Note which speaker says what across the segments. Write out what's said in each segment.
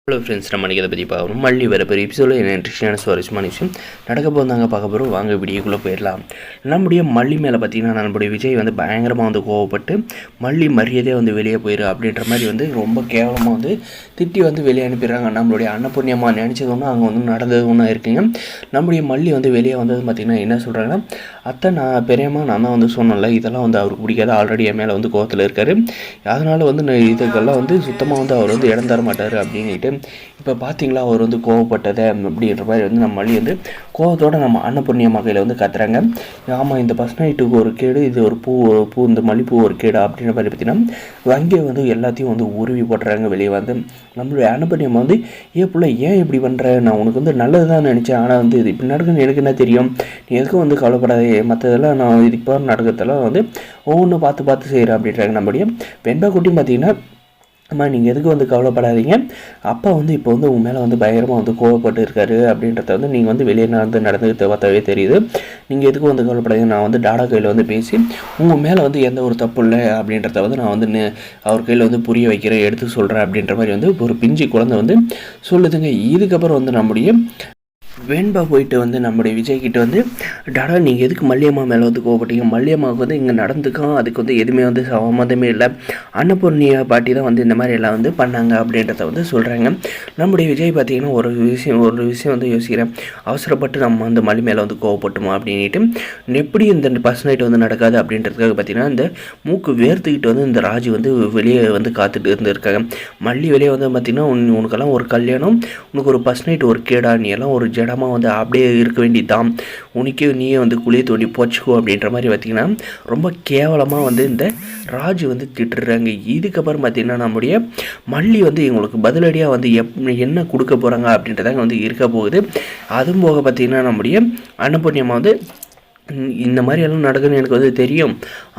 Speaker 1: Hello friends, நம்ம இதை பற்றி பார்க்குறோம். மல்லி வர பெரிய எபிசோடில் என்ன இன்ட்ரெஸ்டான சுவாரஸ்யமான விஷயம் நடக்க போதாங்க பார்க்க போகிறோம். வாங்க வீடியோக்குள்ளே போயிடலாம். நம்முடைய மல்லி மேலே பார்த்தீங்கன்னா நம்முடைய விஜய் பயங்கரமாக கோவப்பட்டு மல்லி மரியாதையாக வெளியே போயிரு அப்படின்ற மாதிரி ரொம்ப கேவலமாக திட்டி வெளியே அனுப்பிடுறாங்க. நம்மளுடைய அன்னபூர்ணியம்மா நினச்சது ஒன்று அங்கே நடந்தது ஒன்றா இருக்குங்க. நம்முடைய மல்லி வெளியே வந்தது பார்த்திங்கன்னா என்ன சொல்கிறாங்கன்னா, அத்தை நான் பெரியம்மா நான் தான் சொன்னேன்ல, இதெல்லாம் அவருக்கு பிடிக்காது, ஆல்ரெடி என் மேலே கோவத்தில் இருக்கார், அதனால் இதுக்கெல்லாம் சுத்தமாக அவர் இடம் தர மாட்டார் அப்படின்ட்டு. இப்போ பார்த்தீங்களா அவர் கோவப்பட்டதை அப்படின்ற மாதிரி நம்ம மல்லி கோவத்தோடு நம்ம அன்னபூர்ணியம்மா கையில் கத்துறாங்க. ஆமாம், இந்த பஸ் நைட்டுக்கு ஒரு கேடு, இது ஒரு பூ இந்த மல்லிப்பூ ஒரு கேடு அப்படின்ற மாதிரி பார்த்தீங்கன்னா வங்கியை எல்லாத்தையும் உருவி போட்டுறாங்க. வெளியே நம்மளுடைய அன்னபூர்ணியம்மா பிள்ளை ஏன் இப்படி பண்ணுற, நான் உனக்கு நல்லது தான் நினச்சேன், ஆனால் இது இப்படி நடக்குன்னு எனக்கு என்ன தெரியும், நீ எதுக்கும் கவலைப்படாதே, மற்றதெல்லாம் நான் இதுக்கு போகிற நடக்கிறதெல்லாம் ஒவ்வொன்றும் பார்த்து செய்கிறேன் அப்படின்றாங்க. நம்மளுடைய வெண்பா குட்டியும் பார்த்தீங்கன்னா, அம்மா நீங்கள் எதுக்கு கவலைப்படாதீங்க, அப்பா இப்போ உங்கள் மேலே பயங்கரமாக கோவப்பட்டு இருக்காரு அப்படின்றத நீங்கள் வெளியே நடந்துக்கிட்ட பார்த்தாவே தெரியுது. நீங்கள் எதுக்கும் கவலைப்படாதீங்க, நான் டாடா கையில் பேசி உங்கள் மேலே எந்த ஒரு தப்பு இல்லை அப்படின்றத நான் அவர் கையில் புரிய வைக்கிறேன், எடுத்து சொல்கிறேன் அப்படின்ற மாதிரி ஒரு பிஞ்சு குழந்தை சொல்லுதுங்க. இதுக்கப்புறம் நம்முடைய வெண்பா போயிட்டு நம்முடைய விஜய்கிட்ட டாடா நீங்கள் எதுக்கு மல்லியம்மா மேலே கோவப்பட்டீங்க, மல்லியம்மாவுக்கு இங்கே நடந்துக்கும் அதுக்கு எதுவுமே சம்மந்தமே இல்லை, அன்னபூர்ணியா பாட்டி தான் இந்த மாதிரி எல்லாம் பண்ணாங்க அப்படின்றத சொல்கிறாங்க. நம்முடைய விஜய் பார்த்தீங்கன்னா ஒரு விஷயம் யோசிக்கிறேன், அவசரப்பட்டு நம்ம மல்லி மேலே கோவப்பட்டுமா அப்படின்ட்டு. எப்படி இந்த பஸ் நைட் நடக்காது அப்படின்றதுக்காக பார்த்தீங்கன்னா இந்த மூக்கு வேர்த்துக்கிட்டு இந்த ராஜு வெளியே காத்துட்டு இருந்திருக்காங்க. மல்லி வெளியே பார்த்தீங்கன்னா உனக்கெல்லாம் ஒரு கல்யாணம், உனக்கு ஒரு பஸ் நைட் ஒரு கேடா, நீ எல்லாம் ஒரு ஜடமாக அப்படியே இருக்க வேண்டியதுதான், உனக்கே நீயே குழியை தோண்டி போச்சுக்கோ அப்படின்ற மாதிரி பார்த்திங்கன்னா ரொம்ப கேவலமாக இந்த ராஜு திட்டுறாங்க. இதுக்கப்புறம் பார்த்திங்கன்னா நம்முடைய மல்லி இவங்களுக்கு பதிலடியாக என்ன கொடுக்க போகிறாங்க அப்படின்றதாங்க இருக்க போகுது. அதுவும் போக பார்த்திங்கன்னா நம்முடைய அன்னபூர்ணியம்மா இந்த மாதிரி எல்லாம் நடக்குன்னு எனக்கு தெரியும்,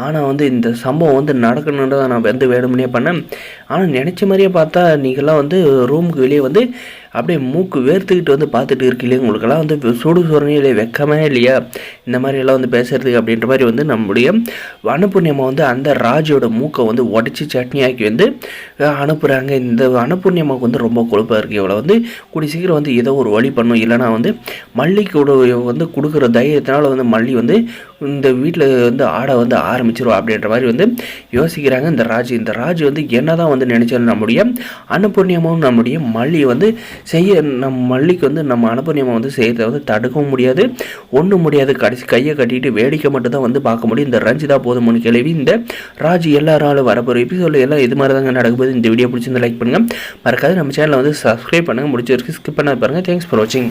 Speaker 1: ஆனால் இந்த சம்பவம் நடக்கணுன்றதை நான் வேணும்னே பண்ணேன், ஆனால் நினச்ச மாதிரியே பார்த்தா நீங்கள்லாம் ரூமுக்கு வெளியே அப்படியே மூக்கு வேர்த்துக்கிட்டு பார்த்துட்டு இருக்கீங்களே, உங்களுக்கெல்லாம் சுடு சோறனே இல்லை, வெக்கமே இல்லையா இந்த மாதிரி எல்லாம் பேசுகிறதுக்கு அப்படின்ற மாதிரி நம்முடைய அன்னபூர்ணியம்மா அந்த ராஜோட மூக்கை உடச்சி சட்னியாக்கி அனுப்புகிறாங்க. இந்த அன்னபூர்ணியம்மாவுக்கு ரொம்ப கொழுப்பாக இருக்குது, இவ்வளோ கூடி சீக்கிரம் ஏதோ ஒரு வழி பண்ணும், இல்லைனா மல்லிக்கூட கொடுக்குற தைரியத்தினால மல்லி இந்த வீட்டில் ஆட ஆரம்பிச்சிருவா அப்படின்ற மாதிரி யோசிக்கிறாங்க. இந்த ராஜு என்ன தான் நினைச்சாலும் நம்முடைய அன்னபூர்ணியம்மாவும் நம்முடைய மல்லி செய்ய நம்ம மல்லிக்கு நம்ம அன்னபூர்ணியம்மா செய்யறதை தடுக்கவும் முடியாது, ஒன்றும் முடியாது, கடைசி கையை கட்டிட்டு வேடிக்கை மட்டும் தான் பார்க்க முடியும். இந்த ரஞ்சிதா போதும்னு கேள்வி இந்த ராஜு எல்லாராலும் வரப்போகிற எபிசோடில் எல்லாம் இது மாதிரி தாங்க நடக்கும்போது இந்த வீடியோ பிடிச்சிருந்து லைக் பண்ணுங்கள், மறக்காது நம்ம சேனலை சப்ஸ்கிரைப் பண்ணுங்கள், முடிச்சிருக்கு ஸ்கிப் பண்ணாது பாருங்கள். தேங்க்ஸ் ஃபார் வாட்சிங்.